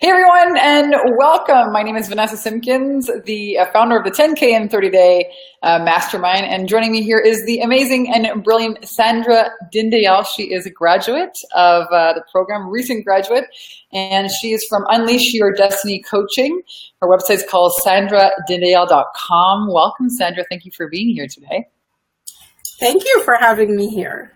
Hey everyone, and welcome. My name is Vanessa Simpkins, the founder of the 10K and 30-Day Mastermind, and joining me here is the amazing and brilliant Sandra Dindayal. She is a graduate of the program, recent graduate, and she is from Unleash Your Destiny Coaching. Her website is called sandradindayal.com. Welcome, Sandra. Thank you for being here today. Thank you for having me here.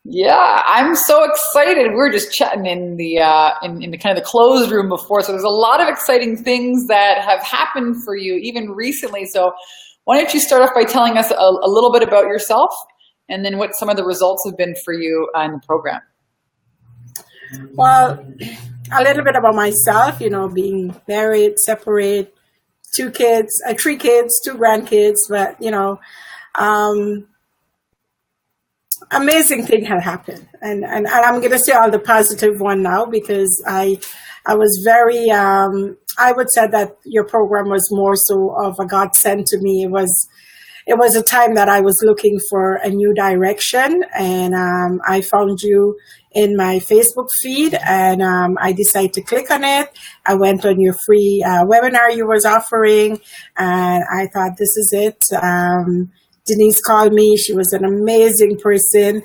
Yeah, I'm so excited. We were just chatting in the kind of the closed room before, so there's a lot of exciting things that have happened for you even recently. So why don't you start off by telling us a little bit about yourself and then what some of the results have been for you in the program? Well, a little bit about myself, being married, separate, 3 kids, 2 grandkids, but, amazing thing had happened, and I'm going to say all the positive one now, because I was very I would say that your program was more so of a godsend to me. It was a time that I was looking for a new direction, and I found you in my Facebook feed, and I decided to click on it. I went on your free webinar you was offering, and I thought, this is it. Denise called me. She was an amazing person.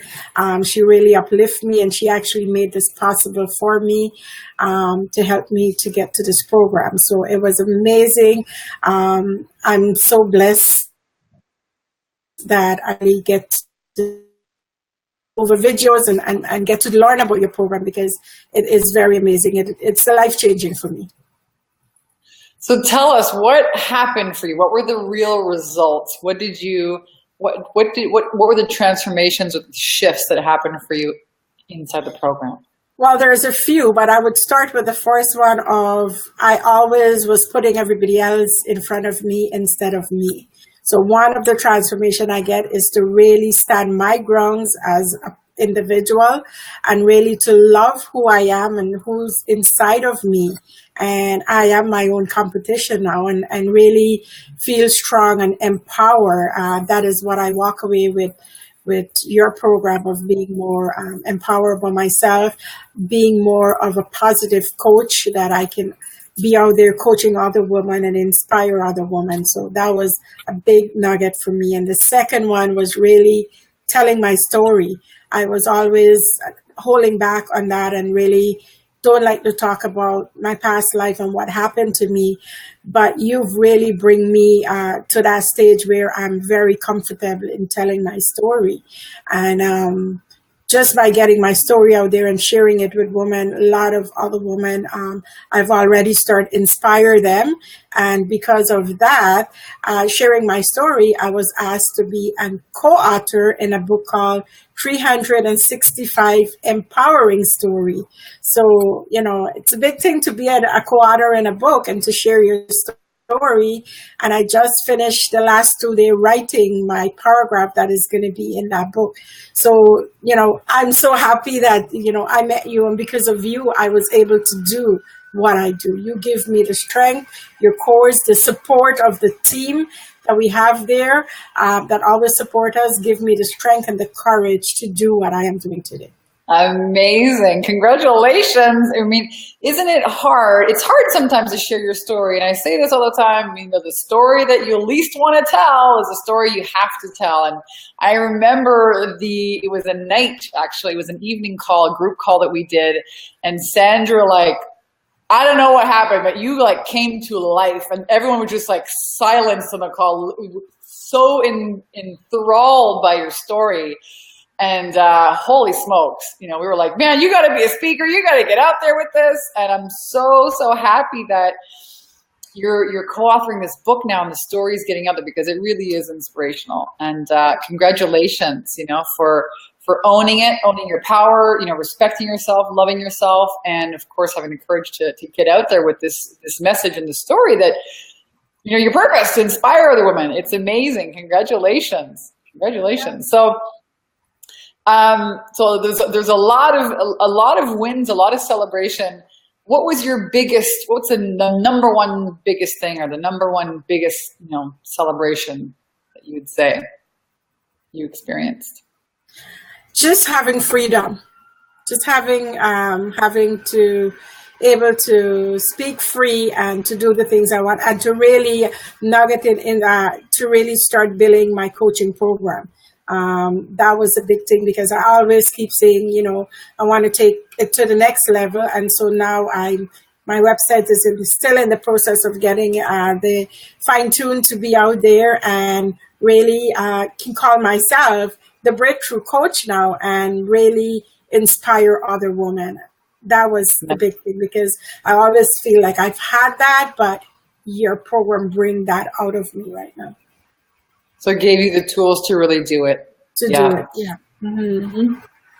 She really uplifted me, and she actually made this possible for me to help me to get to this program. So it was amazing. I'm so blessed that I get to over videos and get to learn about your program, because it is very amazing. It's life-changing for me. So tell us, what happened for you? What were the real results? What were the transformations or the shifts that happened for you inside the program? Well, there's a few, but I would start with the first one of, I always was putting everybody else in front of me instead of me. So one of the transformation I get is to really stand my grounds as an individual, and really to love who I am and who's inside of me. And I am my own competition now, and really feel strong and empower. That is what I walk away with your program, of being more empowered by myself, being more of a positive coach, that I can be out there coaching other women and inspire other women. So that was a big nugget for me. And the second one was really telling my story. I was always holding back on that, and really don't like to talk about my past life and what happened to me. But you've really bring me to that stage where I'm very comfortable in telling my story. And just by getting my story out there and sharing it with women, a lot of other women, I've already started inspire them. And because of that, sharing my story, I was asked to be a co-author in a book called 365 Empowering Story. So, it's a big thing to be a co-author in a book and to share your story. And I just finished the last 2 days writing my paragraph that is going to be in that book. So, I'm so happy that, I met you, and because of you, I was able to do what I do. You give me the strength, your course, the support of the team that we have there, that always support us, give me the strength and the courage to do what I am doing today. Amazing. Congratulations. I mean, isn't it hard? It's hard sometimes to share your story. And I say this all the time. The story that you least want to tell is the story you have to tell. And I remember it was a night, actually, it was an evening call, a group call that we did. And Sandra, I don't know what happened, but you came to life, and everyone was just silenced on the call, so enthralled by your story. And holy smokes, we were like, man, you got to be a speaker. You got to get out there with this. And I'm so happy that you're co-authoring this book now, and the story is getting out there, because it really is inspirational. And congratulations, for owning it, owning your power, respecting yourself, loving yourself, and of course having the courage to get out there with this message and the story that, your purpose to inspire other women. It's amazing. Congratulations. Congratulations. So there's a lot of wins, a lot of celebration. What's the number one biggest thing, or the number one biggest, celebration that you would say you experienced? Just having freedom, just having to able to speak free and to do the things I want, and to really nugget it in to really start building my coaching program. That was a big thing, because I always keep saying, I want to take it to the next level. And so now my website is still in the process of getting the fine-tuned to be out there, and really can call myself the breakthrough coach now, and really inspire other women. That was the big thing, because I always feel like I've had that, but your program bring that out of me right now. So it gave you the tools to really do it. Do it, yeah. Mm-hmm.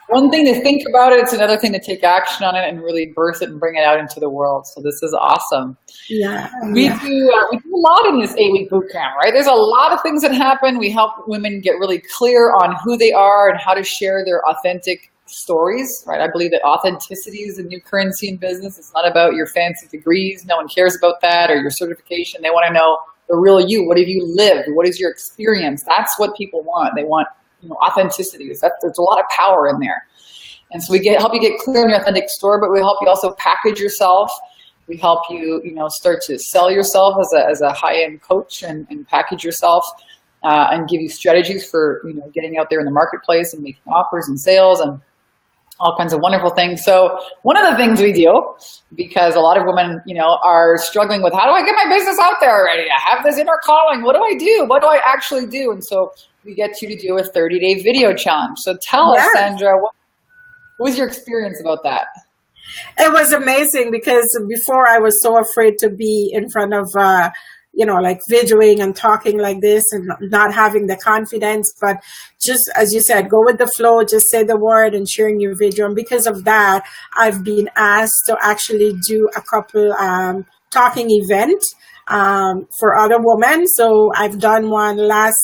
One thing to think about it, it's another thing to take action on it and really birth it and bring it out into the world. So this is awesome. Yeah. We do a lot in this 8-week boot camp, right? There's a lot of things that happen. We help women get really clear on who they are and how to share their authentic stories, right? I believe that authenticity is the new currency in business. It's not about your fancy degrees. No one cares about that, or your certification. They want to know the real you. What have you lived? What is your experience? That's what people want. They want authenticity. There's a lot of power in there. And so we help you get clear on your authentic story, but we help you also package yourself. We help you, start to sell yourself as a high-end coach, and package yourself and give you strategies for, getting out there in the marketplace and making offers and sales and all kinds of wonderful things. So one of the things we do, because a lot of women, are struggling with, how do I get my business out there already? I have this inner calling. What do I do? What do I actually do? And so we get you to do a 30-day video challenge. So tell us, Sandra, what was your experience about that? It was amazing, because before I was so afraid to be in front of, like videoing and talking like this, and not having the confidence. But just as you said, go with the flow, just say the word and sharing your video. And because of that, I've been asked to actually do a couple talking event for other women. So I've done one last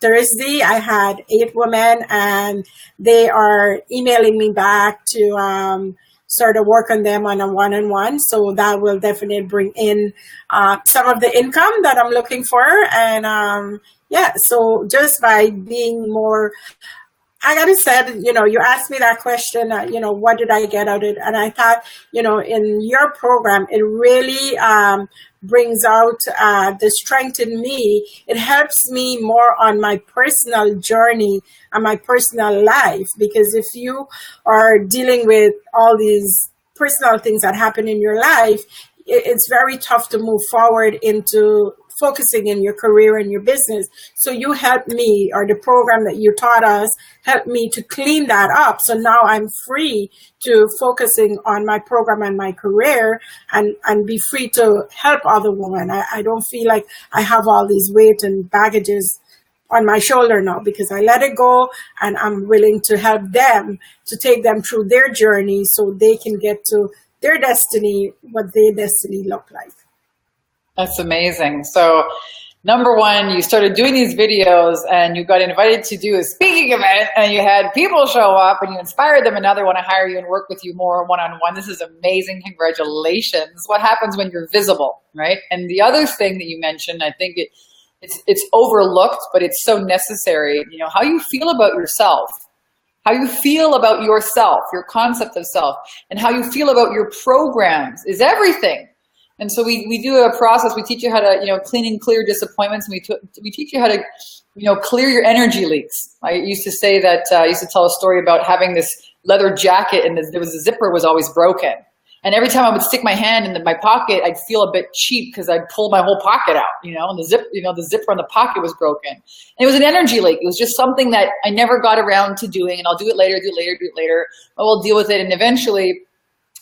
Thursday. I had 8 women, and they are emailing me back to sort of work on them on a one-on-one. So that will definitely bring in some of the income that I'm looking for. And so just by being more, I gotta say, you asked me that question, what did I get out of it? And I thought, in your program, it really brings out the strength in me. It helps me more on my personal journey and my personal life, because if you are dealing with all these personal things that happen in your life, it's very tough to move forward into focusing in your career and your business. So you helped me, or the program that you taught us helped me to clean that up. So now I'm free to focusing on my program and my career, and be free to help other women. I don't feel like I have all these weight and baggages on my shoulder now, because I let it go, and I'm willing to help them, to take them through their journey so they can get to their destiny, what their destiny look like. That's amazing. So number one, you started doing these videos, and you got invited to do a speaking event, and you had people show up, and you inspired them, and now they want to hire you and work with you more one-on-one. This is amazing. Congratulations. What happens when you're visible, right? And the other thing that you mentioned, I think it's overlooked, but it's so necessary, how you feel about yourself. How you feel about yourself, your concept of self, and how you feel about your programs is everything. And so we do a process. We teach you how to, clean and clear disappointments. And we teach you how to, clear your energy leaks. I used to say that, I used to tell a story about having this leather jacket, and the zipper was always broken. And every time I would stick my hand in my pocket, I'd feel a bit cheap, because I'd pull my whole pocket out, and the zipper on the pocket was broken. And it was an energy leak. It was just something that I never got around to doing, and I'll do it later, do it later. I will deal with it. And eventually,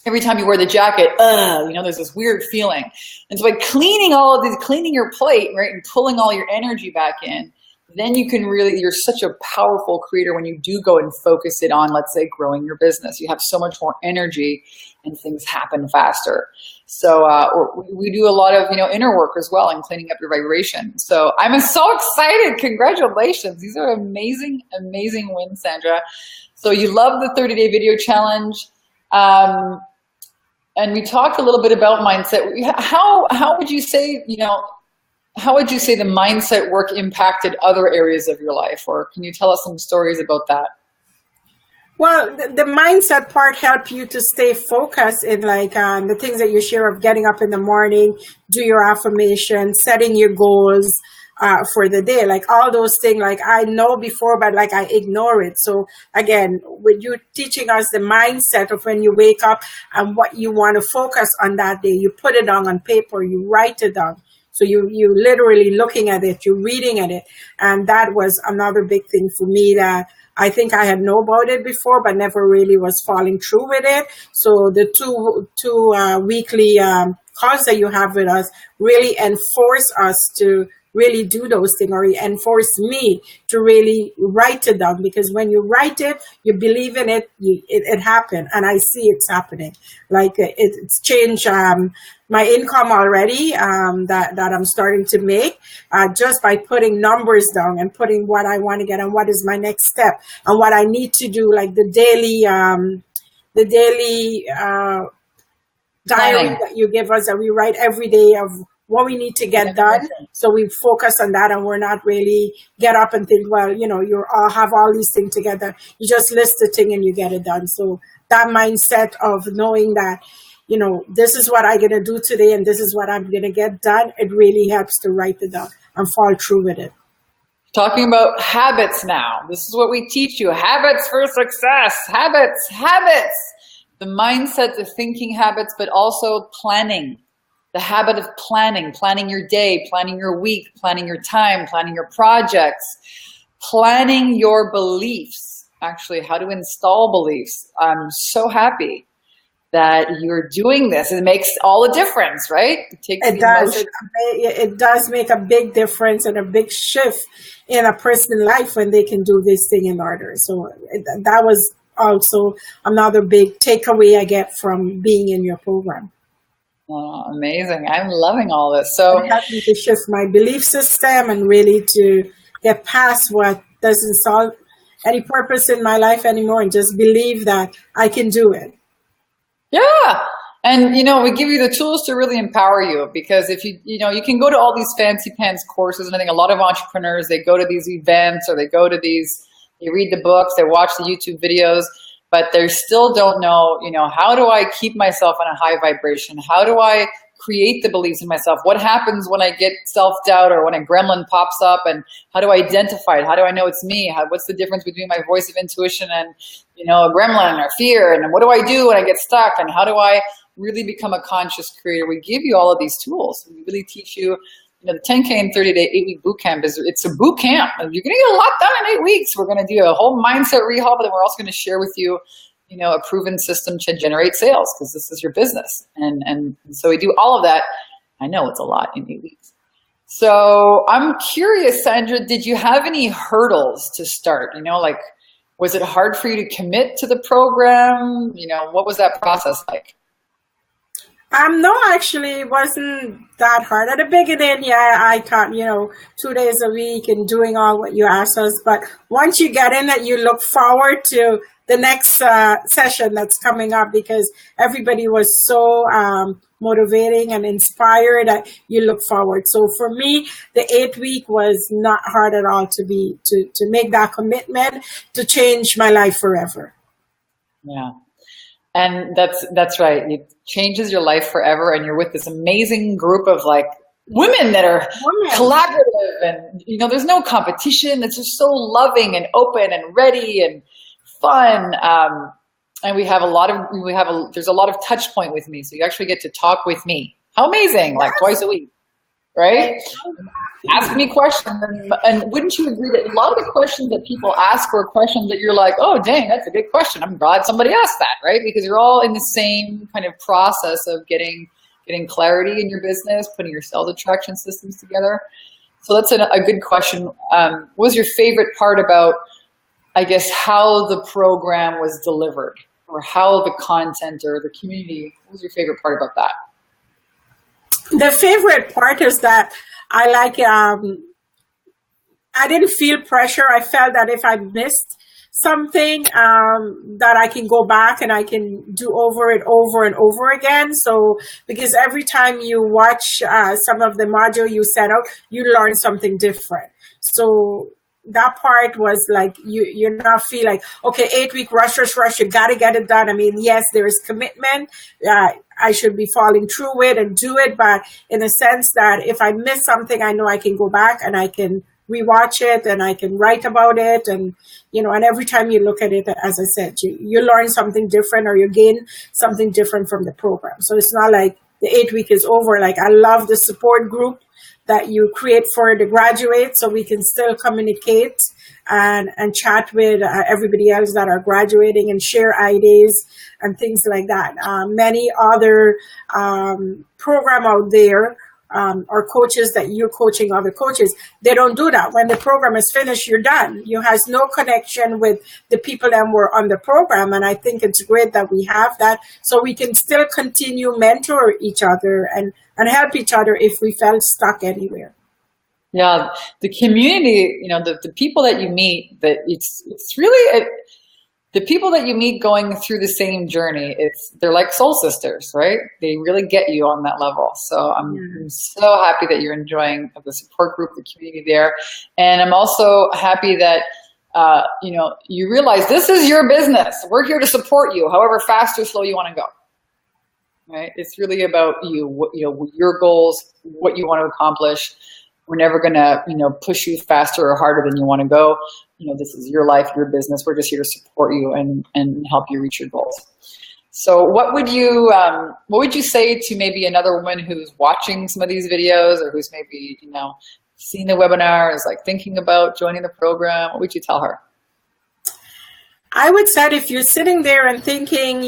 every time you wear the jacket, there's this weird feeling. And so by cleaning your plate, right, and pulling all your energy back in, then you can you're such a powerful creator when you do go and focus it on, let's say, growing your business. You have so much more energy, and things happen faster. So we do a lot of, inner work as well, and cleaning up your vibration. So I'm so excited. Congratulations. These are amazing, amazing wins, Sandra. So you love the 30-day video challenge. And we talked a little bit about mindset. How would you say, how would you say the mindset work impacted other areas of your life? Or can you tell us some stories about that? Well, the mindset part help you to stay focused in like the things that you share of getting up in the morning, do your affirmation, setting your goals for the day, like all those things. Like I know before, but like I ignore it. So again, with you teaching us the mindset of when you wake up and what you want to focus on that day, you put it down on paper, you write it down. So you literally looking at it, you're reading at it. And that was another big thing for me that I think I had known about it before, but never really was following through with it. So the two weekly calls that you have with us really enforce us to really do those things, or enforce me to really write it down, because when you write it, you believe in it, it happened, and I see it's happening. Like it's changed my income already that I'm starting to make just by putting numbers down and putting what I want to get and what is my next step and what I need to do, like the daily diary that you give us that we write every day of what we need to get done. So we focus on that, and we're not really get up and think, well, you know, you all have all these things together. You just list the thing and you get it done. So that mindset of knowing that, you know, this is what I'm going to do today and this is what I'm going to get done, it really helps to write it down and follow through with it. Talking about habits now. This is what we teach you. Habits for success. Habits. The mindset, the thinking habits, but also planning. The habit of planning your day, planning your week, planning your time, planning your projects, planning your beliefs, actually how to install beliefs. I'm so happy that you're doing this. It makes all the difference, right? It does. It does make a big difference and a big shift in a person's life when they can do this thing in order. So that was also another big takeaway I get from being in your program. Oh, amazing. I'm loving all this. So it helped me to shift my belief system and really to get past what doesn't solve any purpose in my life anymore and just believe that I can do it. Yeah. And, you know, we give you the tools to really empower you, because if you you can go to all these fancy pants courses, and I think a lot of entrepreneurs, they go to these events or they go to these, they read the books, they watch the YouTube videos, but they still don't know, how do I keep myself on a high vibration? How do I create the beliefs in myself? What happens when I get self-doubt or when a gremlin pops up, and how do I identify it? How do I know it's me? What's the difference between my voice of intuition and, a gremlin or fear? And what do I do when I get stuck? And how do I really become a conscious creator? We give you all of these tools. We really teach you. The 10K and 30-day 8-week boot camp it's a boot camp. You're going to get a lot done in 8 weeks. We're going to do a whole mindset rehab, but then we're also going to share with you, a proven system to generate sales, because this is your business. And so we do all of that. I know it's a lot in 8 weeks. So I'm curious, Sandra, did you have any hurdles to start? Was it hard for you to commit to the program? What was that process like? No, actually, it wasn't that hard. At the beginning, yeah, I thought, 2 days a week and doing all what you asked us. But once you get in it, you look forward to the next session that's coming up, because everybody was so motivating and inspired that you look forward. So for me, the 8-week was not hard at all to make that commitment to change my life forever. Yeah. And that's right. It changes your life forever. And you're with this amazing group of women that are collaborative, and, there's no competition. It's just so loving and open and ready and fun. And there's a lot of touch point with me. So you actually get to talk with me. How amazing. Twice a week, right? Ask me questions. And wouldn't you agree that a lot of the questions that people ask are questions that you're like, oh, dang, that's a good question. I'm glad somebody asked that, right? Because you're all in the same kind of process of getting clarity in your business, putting your sales attraction systems together. So that's a good question. What was your favorite part about, I guess, how the program was delivered, or how the content or the community, what was your favorite part about that? The favorite part is that I didn't feel pressure. I felt that if I missed something, that I can go back and I can do over and over again. So, because every time you watch some of the module you set out, you learn something different. So that part was like, you're not feel like, okay, 8-week rush, you got to get it done. I mean, yes, there is commitment. I should be following through with and do it. But in the sense that if I miss something, I know I can go back and I can rewatch it and I can write about it. And, and every time you look at it, as I said, you learn something different or you gain something different from the program. So it's not like the 8-week is over. Like, I love the support group that you create for the graduates so we can still communicate and chat with everybody else that are graduating and share ideas and things like that. Many other program out there or coaches that you're coaching other coaches, they don't do that. When the program is finished, you're done. You has no connection with the people that were on the program. And I think it's great that we have that so we can still continue mentor each other and help each other if we felt stuck anywhere. Yeah, the community, the people that you meet, that it's really the people that you meet going through the same journey. They're like soul sisters, right? They really get you on that level. So I'm so happy that you're enjoying the support group, the community there, and I'm also happy that you realize this is your business. We're here to support you, however fast or slow you want to go. Right? It's really about you, your goals, what you want to accomplish. We're never going to, push you faster or harder than you want to go. This is your life, your business. We're just here to support you and help you reach your goals. So what would you say to maybe another woman who's watching some of these videos or who's maybe, seen the webinar, is like thinking about joining the program? What would you tell her? I would say if you're sitting there and thinking,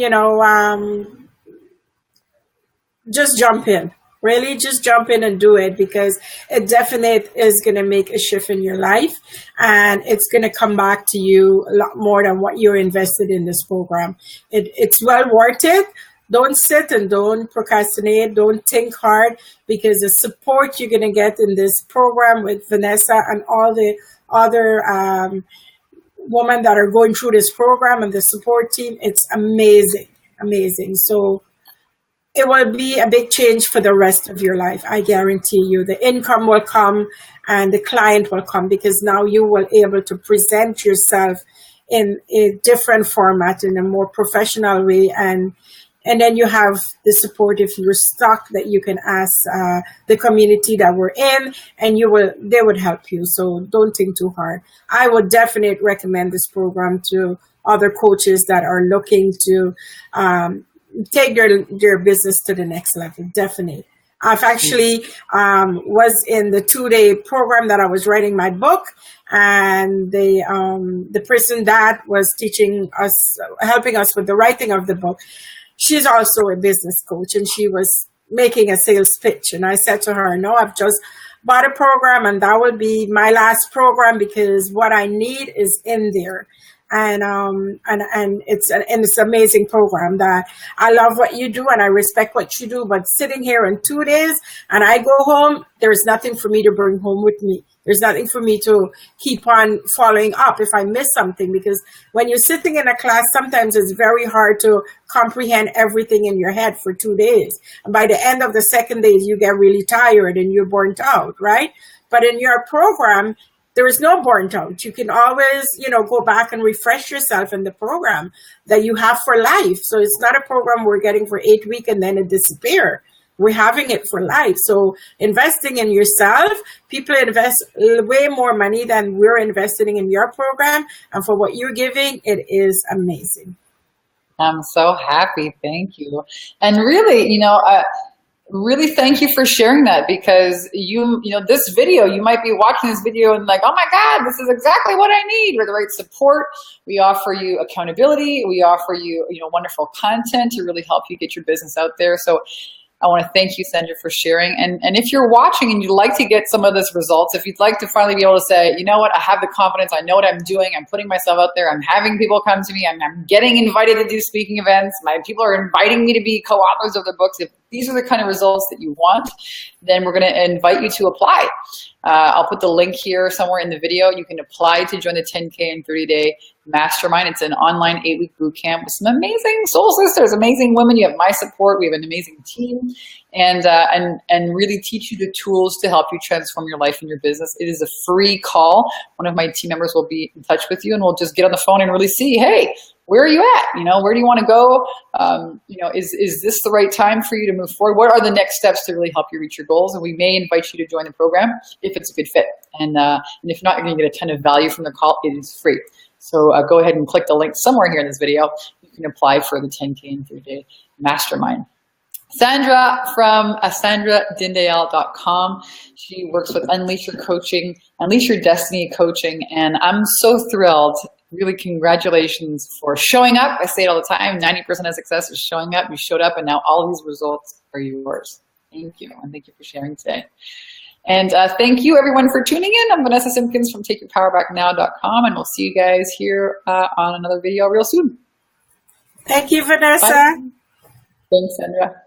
just jump in. Really, just jump in and do it, because it definitely is going to make a shift in your life, and it's going to come back to you a lot more than what you're invested in this program. It's well worth it. Don't sit and don't procrastinate. Don't think hard, because the support you're going to get in this program with Vanessa and all the other women that are going through this program and the support team, it's amazing, amazing. So it will be a big change for the rest of your life. I guarantee you the income will come and the client will come, because now you will be able to present yourself in a different format, in a more professional way. And then you have the support if you're stuck, that you can ask the community that we're in, and they would help you. So don't think too hard. I would definitely recommend this program to other coaches that are looking to take their business to the next level. Definitely. I've actually was in the 2-day program that I was writing my book, and the person that was teaching us, helping us with the writing of the book, she's also a business coach, and she was making a sales pitch. And I said to her, no, I've just bought a program, and that will be my last program, because what I need is in there. And it's an amazing program that I love what you do and I respect what you do. But sitting here in 2 days and I go home, there's nothing for me to bring home with me. There's nothing for me to keep on following up if I miss something, because when you're sitting in a class, sometimes it's very hard to comprehend everything in your head for 2 days. And by the end of the second day, you get really tired and you're burnt out, right? But in your program, there is no burnt out. You can always, go back and refresh yourself in the program that you have for life. So it's not a program we're getting for 8 weeks and then it disappears. We're having it for life. So investing in yourself, people invest way more money than we're investing in your program. And for what you're giving, it is amazing. I'm so happy. Thank you. And really, really thank you for sharing that, because this video, you might be watching this video and like, oh my God, this is exactly what I need. With the right support, we offer you accountability. We offer you, wonderful content to really help you get your business out there. So I want to thank you, Sandra, for sharing. And if you're watching and you'd like to get some of this results, if you'd like to finally be able to say, you know what, I have the confidence, I know what I'm doing, I'm putting myself out there, I'm having people come to me, I'm getting invited to do speaking events, my people are inviting me to be co-authors of their books. If these are the kind of results that you want, then we're going to invite you to apply. I'll put the link here somewhere in the video. You can apply to join the 10K and 30-day mastermind. It's an online 8-week boot camp with some amazing soul sisters, amazing women. You have my support. We have an amazing team, and really teach you the tools to help you transform your life and your business. It is a free call. One of my team members will be in touch with you, and we'll just get on the phone and really see, hey, where are you at? You know, where do you want to go? You know, is this the right time for you to move forward? What are the next steps to really help you reach your goals? And we may invite you to join the program if it's a good fit. And if not, you're going to get a ton of value from the call. It is free. So go ahead and click the link somewhere here in this video. You can apply for the 10K and 30-day mastermind. Sandra from sandradindayal.com. She works with Unleash Your Coaching, Unleash Your Destiny Coaching, and I'm so thrilled. Really, congratulations for showing up. I say it all the time, 90% of success is showing up. You showed up, and now all these results are yours. Thank you, and thank you for sharing today. And thank you, everyone, for tuning in. I'm Vanessa Simpkins from TakeYourPowerBackNow.com, and we'll see you guys here on another video real soon. Thank you, Vanessa. Bye. Thanks, Sandra.